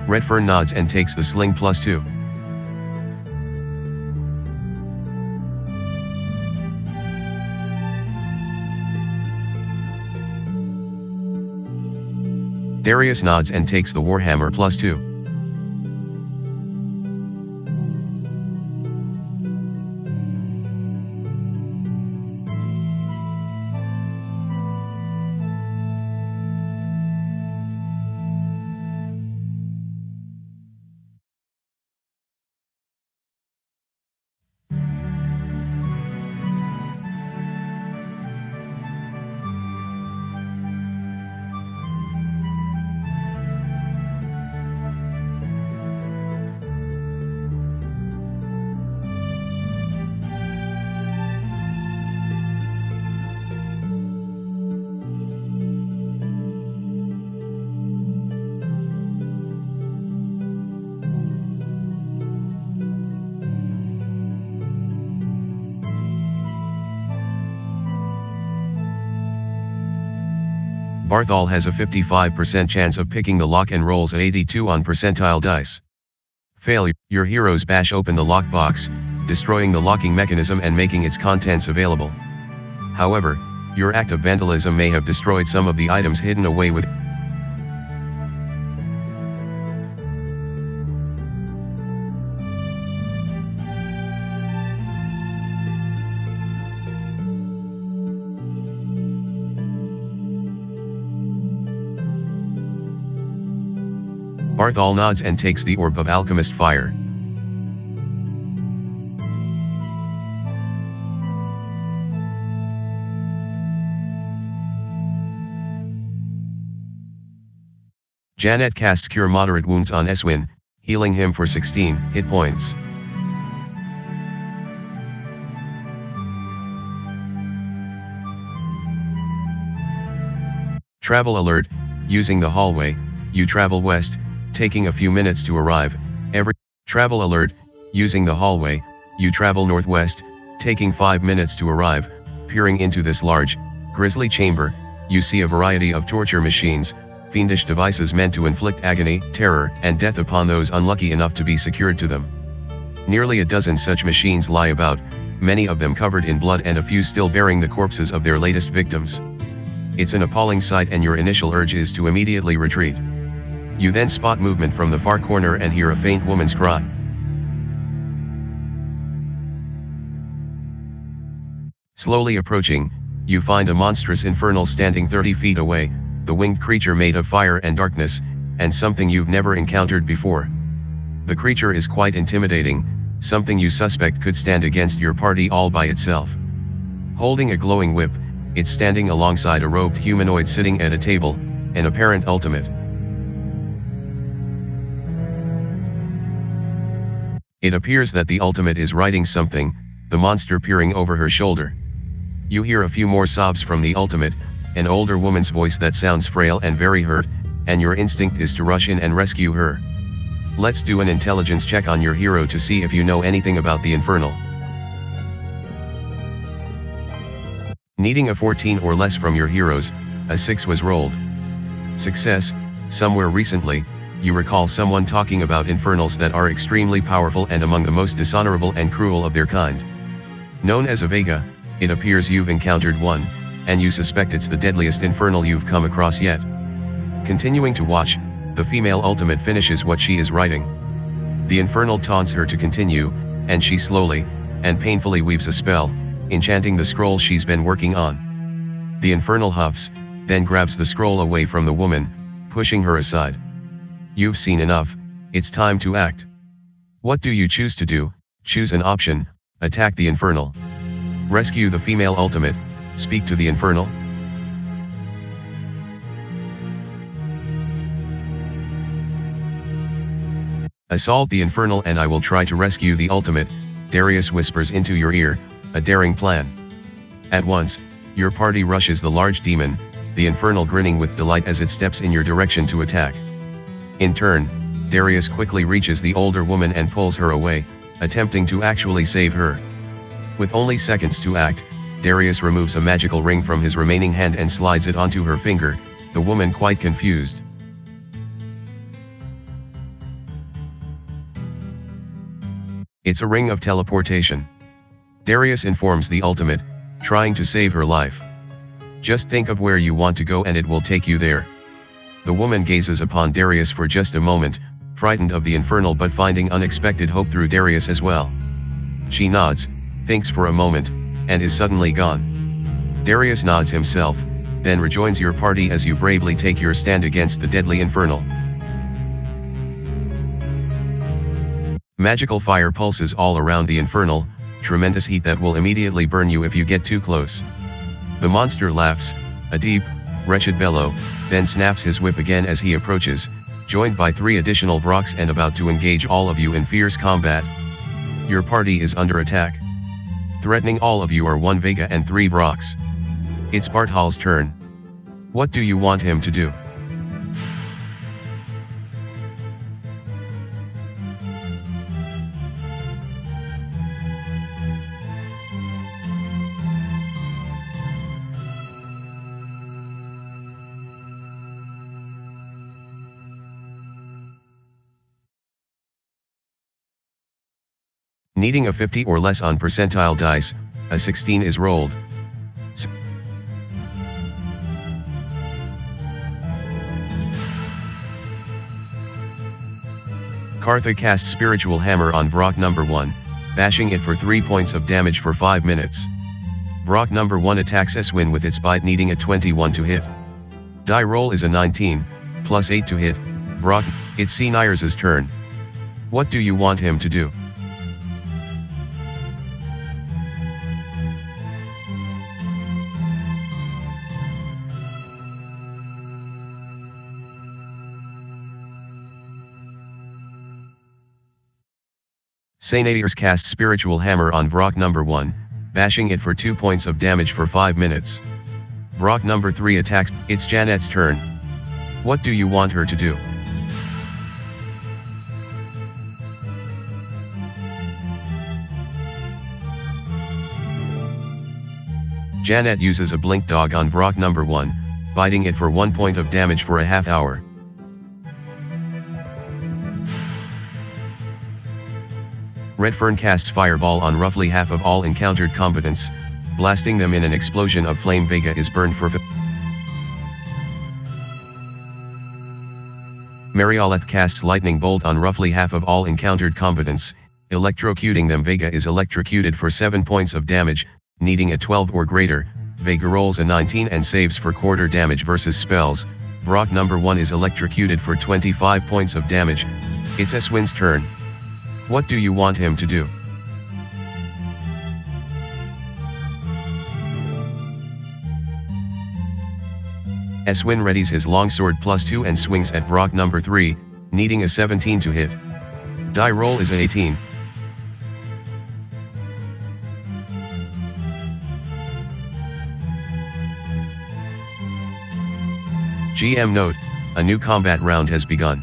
Speaker 1: Redfern nods and takes the sling plus 2. Darius nods and takes the warhammer plus 2. Barthol has a 55% chance of picking the lock and rolls a 82 on percentile dice. Failure, your heroes bash open the lockbox, destroying the locking mechanism and making its contents available. However, your act of vandalism may have destroyed some of the items hidden away with. Barthol nods and takes the orb of alchemist fire. Janet casts Cure Moderate Wounds on Eswin, healing him for 16 hit points. Travel alert, using the hallway, you travel west, taking a few minutes to arrive. Travel alert, using the hallway, you travel northwest, taking 5 minutes to arrive. Peering into this large, grisly chamber, you see a variety of torture machines, fiendish devices meant to inflict agony, terror, and death upon those unlucky enough to be secured to them. Nearly a dozen such machines lie about, many of them covered in blood and a few still bearing the corpses of their latest victims. It's an appalling sight and your initial urge is to immediately retreat. You then spot movement from the far corner and hear a faint woman's cry. Slowly approaching, you find a monstrous infernal standing 30 feet away, the winged creature made of fire and darkness, and something you've never encountered before. The creature is quite intimidating, something you suspect could stand against your party all by itself. Holding a glowing whip, it's standing alongside a robed humanoid sitting at a table, an apparent ultimate. It appears that the ultimate is writing something, the monster peering over her shoulder. You hear a few more sobs from the ultimate, an older woman's voice that sounds frail and very hurt, and your instinct is to rush in and rescue her. Let's do an intelligence check on your hero to see if you know anything about the infernal. Needing a 14 or less from your heroes, a 6 was rolled. Success. Somewhere recently, you recall someone talking about infernals that are extremely powerful and among the most dishonorable and cruel of their kind. Known as a Vega, it appears you've encountered one, and you suspect it's the deadliest infernal you've come across yet. Continuing to watch, the female ultimate finishes what she is writing. The infernal taunts her to continue, and she slowly, and painfully weaves a spell, enchanting the scroll she's been working on. The infernal huffs, then grabs the scroll away from the woman, pushing her aside. You've seen enough, it's time to act. What do you choose to do? Choose an option: attack the infernal, rescue the female ultimate, speak to the infernal. Assault the infernal and I will try to rescue the ultimate, Darius whispers into your ear, a daring plan. At once, your party rushes the large demon, the infernal grinning with delight as it steps in your direction to attack. In turn, Darius quickly reaches the older woman and pulls her away, attempting to actually save her. With only seconds to act, Darius removes a magical ring from his remaining hand and slides it onto her finger, the woman quite confused. It's a ring of teleportation. Darius informs the ultimate, trying to save her life. Just think of where you want to go and it will take you there. The woman gazes upon Darius for just a moment, frightened of the infernal but finding unexpected hope through Darius as well. She nods, thinks for a moment, and is suddenly gone. Darius nods himself, then rejoins your party as you bravely take your stand against the deadly infernal. Magical fire pulses all around the infernal, tremendous heat that will immediately burn you if you get too close. The monster laughs, a deep, wretched bellow, then snaps his whip again as he approaches, joined by 3 additional Vroks and about to engage all of you in fierce combat. Your party is under attack. Threatening all of you are 1 Vega and 3 Vroks. It's Barthol's turn. What do you want him to do? Needing a 50 or less on percentile dice, a 16 is rolled. Kartha casts Spiritual Hammer on Vrok number 1, bashing it for 3 points of damage for 5 minutes. Vrok number 1 attacks Eswin with its bite, needing a 21 to hit. Die roll is a 19, plus 8 to hit. Vrok, It's Seniors' turn. What do you want him to do? Seniors casts Spiritual Hammer on Vrock number 1, bashing it for 2 points of damage for 5 minutes. Vrock number 3 attacks. It's Janet's turn. What do you want her to do? Janet uses a Blink Dog on Vrock number 1, biting it for 1 point of damage for a half hour. Redfern casts Fireball on roughly half of all encountered combatants, blasting them in an explosion of flame. Vega is burned for Marioleth casts Lightning Bolt on roughly half of all encountered combatants, electrocuting them. Vega is electrocuted for 7 points of damage, needing a 12 or greater. Vega rolls a 19 and saves for quarter damage versus spells. Vrock number 1 is electrocuted for 25 points of damage. It's Eswin's turn. What do you want him to do? Eswin readies his longsword +2 and swings at Vrock number 3, needing a 17 to hit. Die roll is a 18. GM note, a new combat round has begun.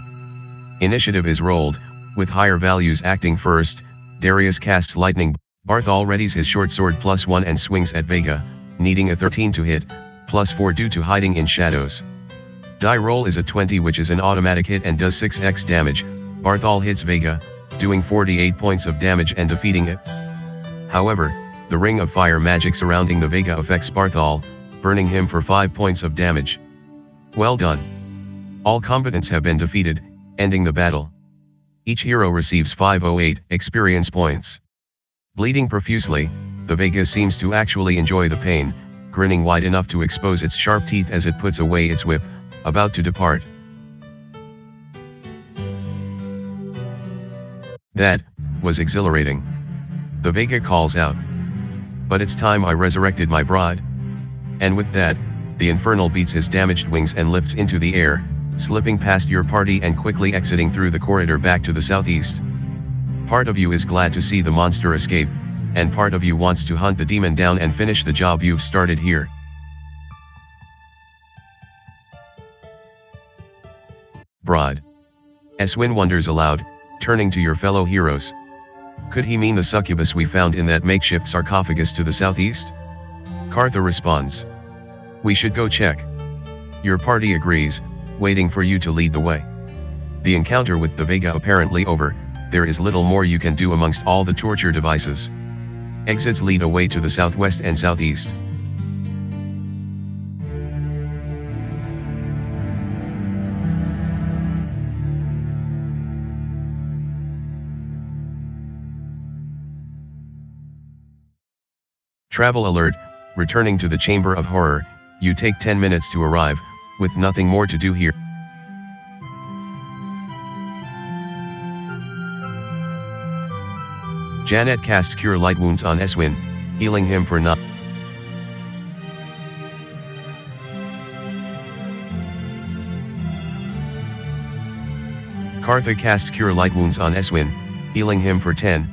Speaker 1: Initiative is rolled, with higher values acting first. Darius casts Lightning. Barthol readies his short sword +1 and swings at Vega, needing a 13 to hit, +4 due to hiding in shadows. Die roll is a 20, which is an automatic hit and does 6x damage. Barthol hits Vega, doing 48 points of damage and defeating it. However, the ring of fire magic surrounding the Vega affects Barthol, burning him for 5 points of damage. Well done. All combatants have been defeated, ending the battle. Each hero receives 508 experience points. Bleeding profusely, the Vega seems to actually enjoy the pain, grinning wide enough to expose its sharp teeth as it puts away its whip, about to depart. That was exhilarating. The Vega calls out. But it's time I resurrected my bride. And with that, the Infernal beats his damaged wings and lifts into the air, slipping past your party and quickly exiting through the corridor back to the southeast. Part of you is glad to see the monster escape, and part of you wants to hunt the demon down and finish the job you've started here. Bride. Eswin wonders aloud, turning to your fellow heroes. Could he mean the succubus we found in that makeshift sarcophagus to the southeast? Cartha responds. We should go check. Your party agrees, waiting for you to lead the way. The encounter with the Vega apparently over, there is little more you can do amongst all the torture devices. Exits lead away to the southwest and southeast. Travel alert, returning to the Chamber of Horror, you take 10 minutes to arrive, with nothing more to do here. Janet casts Cure Light Wounds on Eswin, healing him for not. Cartha casts Cure Light Wounds on Eswin, healing him for 10.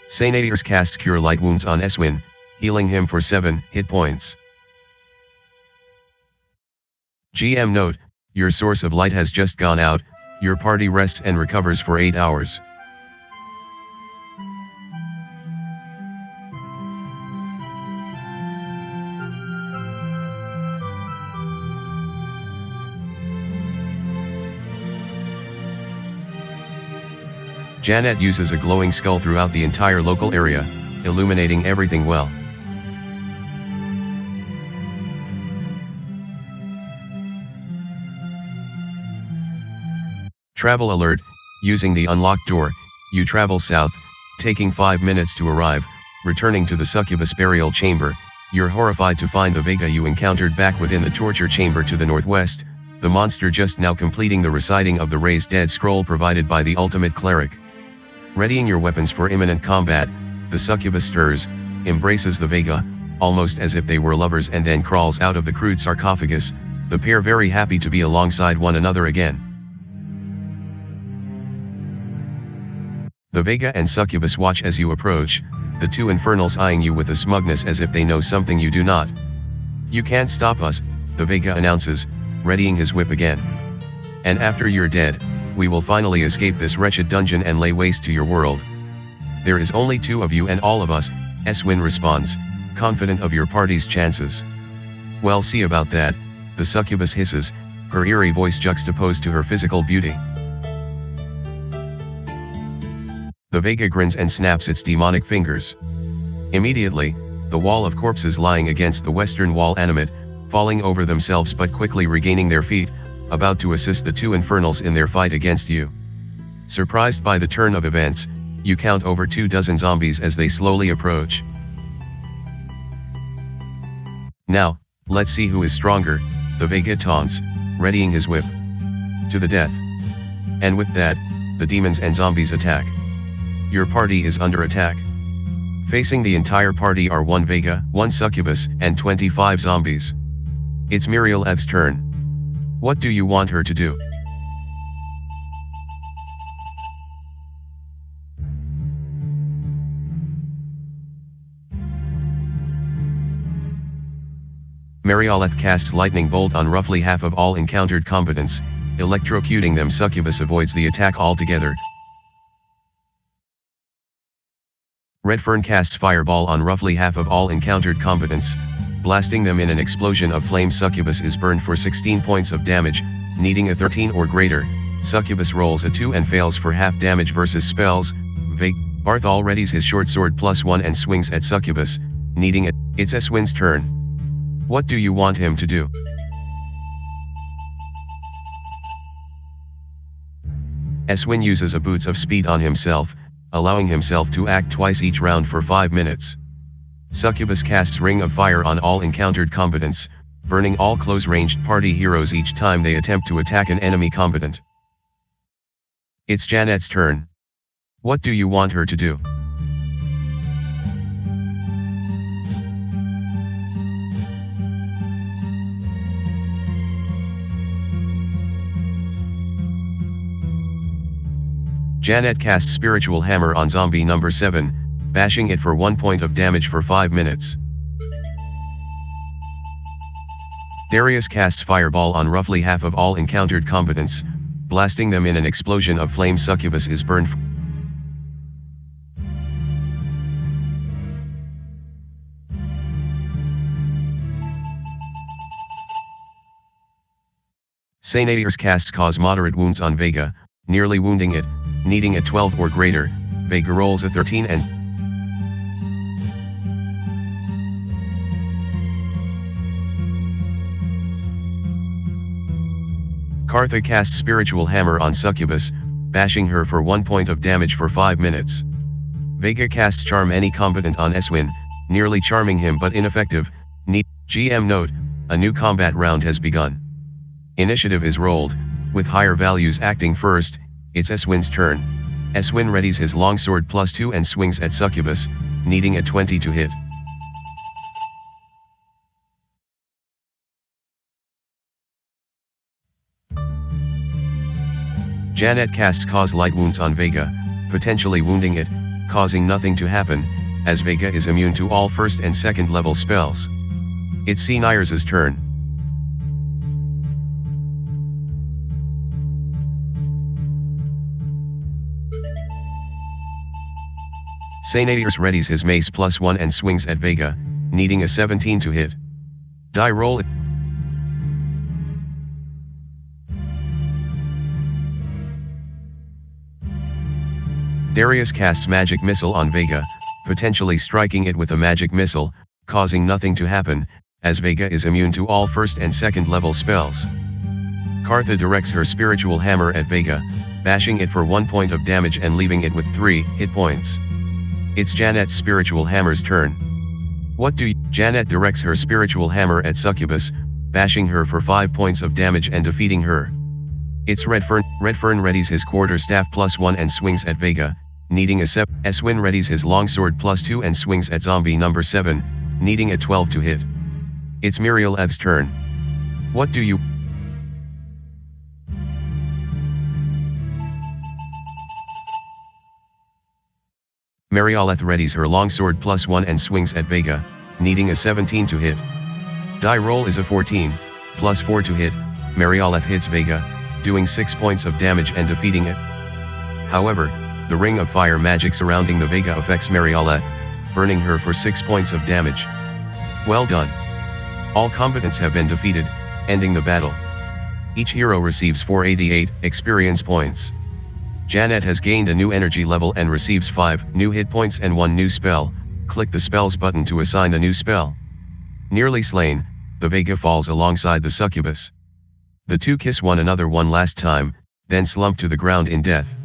Speaker 1: Seniors casts Cure Light Wounds on Eswin, healing him for 7 hit points. GM note, your source of light has just gone out, your party rests and recovers for 8 hours. Janet uses a glowing skull throughout the entire local area, illuminating everything well. Travel alert, using the unlocked door, you travel south, taking 5 minutes to arrive, Returning to the succubus burial chamber, you're horrified to find the Vega you encountered back within the torture chamber to the northwest, the monster just now completing the reciting of the raised dead scroll provided by the ultimate cleric. Readying your weapons for imminent combat, the succubus stirs, embraces the Vega, almost as if they were lovers, and then crawls out of the crude sarcophagus, the pair very happy to be alongside one another again. The Vega and succubus watch as you approach, the two infernals eyeing you with a smugness as if they know something you do not. "You can't stop us," the Vega announces, readying his whip again. "And after you're dead, we will finally escape this wretched dungeon and lay waste to your world. There is only two of you and all of us," Eswin responds, confident of your party's chances. "Well, see about that," the succubus hisses, her eerie voice juxtaposed to her physical beauty. The Vega grins and snaps its demonic fingers. Immediately, the wall of corpses lying against the western wall animate, falling over themselves but quickly regaining their feet, about to assist the two infernals in their fight against you. Surprised by the turn of events, you count over 24 zombies as they slowly approach. "Now, let's see who is stronger," the Vega taunts, readying his whip. "To the death." And with that, the demons and zombies attack. Your party is under attack. Facing the entire party are 1 Vega, 1 succubus, and 25 zombies. It's Muriel F's turn. What do you want her to do? Marioleth casts Lightning Bolt on roughly half of all encountered combatants, electrocuting them. Succubus avoids the attack altogether. Redfern casts Fireball on roughly half of all encountered combatants, blasting them in an explosion of flame. Succubus is burned for 16 points of damage, needing a 13 or greater. Succubus rolls a 2 and fails for half damage versus spells. Barthol readies his short sword +1 and swings at Succubus, needing it. It's Eswin's turn. What do you want him to do? Eswin uses a Boots of Speed on himself, allowing himself to act twice each round for 5 minutes. Succubus casts Ring of Fire on all encountered combatants, burning all close-ranged party heroes each time they attempt to attack an enemy combatant. It's Janet's turn. What do you want her to do? Janet casts Spiritual Hammer on zombie number 7, bashing it for 1 point of damage for 5 minutes. Darius casts Fireball on roughly half of all encountered combatants, blasting them in an explosion of flame. Succubus is burned. Sainadius casts Cause Moderate Wounds on Vega, nearly wounding it, needing a 12 or greater. Vega rolls a 13 and Cartha casts Spiritual Hammer on Succubus, bashing her for 1 point of damage for 5 minutes. Vega casts Charm any combatant on Eswin, nearly charming him but ineffective. GM note, a new combat round has begun. Initiative is rolled, with higher values acting first. It's Eswin's turn. Eswin readies his longsword +2 and swings at Succubus, needing a 20 to hit. Janet casts Cause Light Wounds on Vega, potentially wounding it, causing nothing to happen, as Vega is immune to all 1st and 2nd level spells. It's Nyers' turn. Sainadius readies his mace +1 and swings at Vega, needing a 17 to hit. Die roll. Darius casts Magic Missile on Vega, potentially striking it with a magic missile, causing nothing to happen, as Vega is immune to all 1st and 2nd level spells. Cartha directs her Spiritual Hammer at Vega, bashing it for 1 point of damage and leaving it with 3 hit points. It's Janet's spiritual hammer's turn. What do you? Janet directs her spiritual hammer at Succubus, bashing her for 5 points of damage and defeating her. It's Redfern. Redfern readies his quarterstaff +1 and swings at Vega, needing a 7. Eswin readies his longsword +2 and swings at zombie number 7, needing a 12 to hit. It's Murieleth's turn. What do you? Murieleth readies her longsword +1 and swings at Vega, needing a 17 to hit. Die roll is a 14, +4 to hit. Murieleth hits Vega, doing 6 points of damage and defeating it. However, the ring of fire magic surrounding the Vega affects Murieleth, burning her for 6 points of damage. Well done. All combatants have been defeated, ending the battle. Each hero receives 488 experience points. Janet has gained a new energy level and receives 5 new hit points and 1 new spell. Click the spells button to assign the new spell. Nearly slain, the Vega falls alongside the succubus. The two kiss one another one last time, then slump to the ground in death.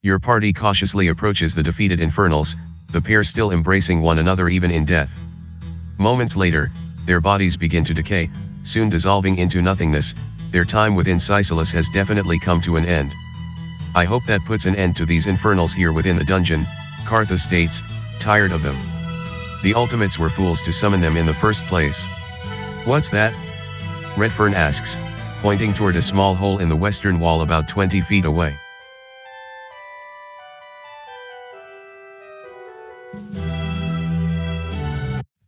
Speaker 1: Your party cautiously approaches the defeated infernals, the pair still embracing one another even in death. Moments later, their bodies begin to decay, soon dissolving into nothingness. Their time within Sicelus has definitely come to an end. I hope that puts an end to these infernals here within the dungeon, Cartha states, tired of them. The ultimates were fools to summon them in the first place. What's that? Redfern asks, pointing toward a small hole in the western wall about 20 feet away.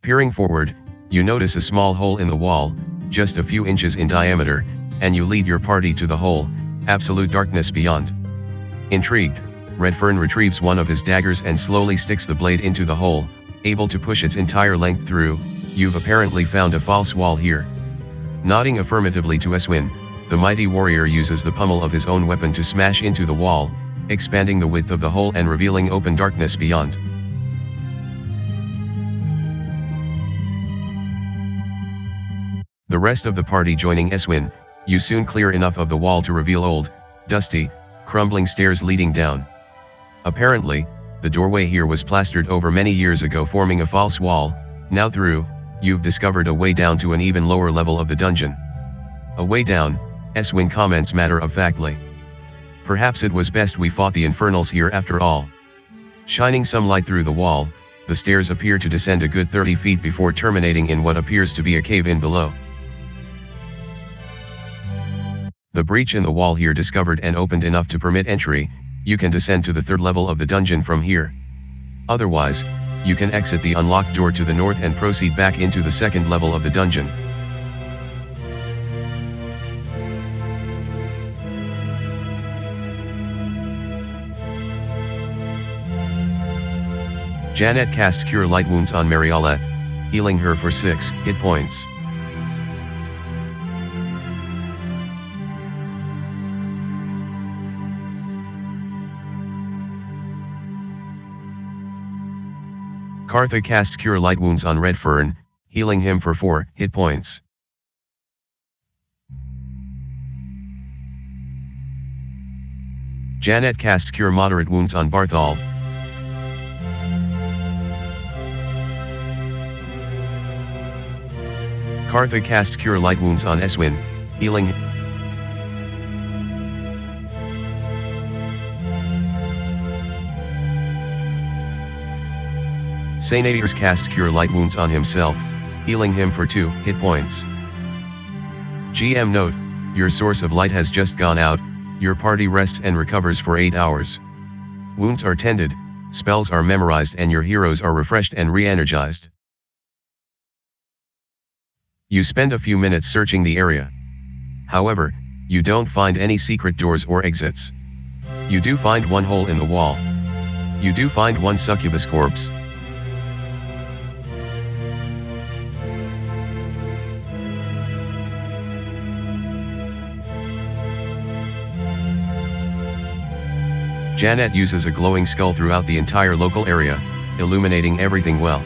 Speaker 1: Peering forward, you notice a small hole in the wall, just a few inches in diameter, and you lead your party to the hole, absolute darkness beyond. Intrigued, Redfern retrieves one of his daggers and slowly sticks the blade into the hole, able to push its entire length through. You've apparently found a false wall here. Nodding affirmatively to Eswin, the mighty warrior uses the pummel of his own weapon to smash into the wall, expanding the width of the hole and revealing open darkness beyond. The rest of the party joining Eswin, you soon clear enough of the wall to reveal old, dusty, crumbling stairs leading down. Apparently, the doorway here was plastered over many years ago, forming a false wall. Now you've discovered a way down to an even lower level of the dungeon. A way down, Eswin comments matter-of-factly. Perhaps it was best we fought the infernals here after all. Shining some light through the wall, the stairs appear to descend a good 30 feet before terminating in what appears to be a cave-in below. The breach in the wall here discovered and opened enough to permit entry. You can descend to the third level of the dungeon from here. Otherwise, you can exit the unlocked door to the north and proceed back into the second level of the dungeon. Janet casts Cure Light Wounds on Murieleth, healing her for 6 hit points. Cartha casts Cure Light Wounds on Redfern, healing him for 4 hit points. Janet casts Cure Moderate Wounds on Barthol. Cartha casts Cure Light Wounds on Eswin, healing him. Sainairs casts Cure Light Wounds on himself, healing him for 2 hit points. GM note, your source of light has just gone out, your party rests and recovers for 8 hours. Wounds are tended, spells are memorized and your heroes are refreshed and re-energized. You spend a few minutes searching the area. However, you don't find any secret doors or exits. You do find one hole in the wall. You do find one succubus corpse. Janet uses a glowing skull throughout the entire local area, illuminating everything well.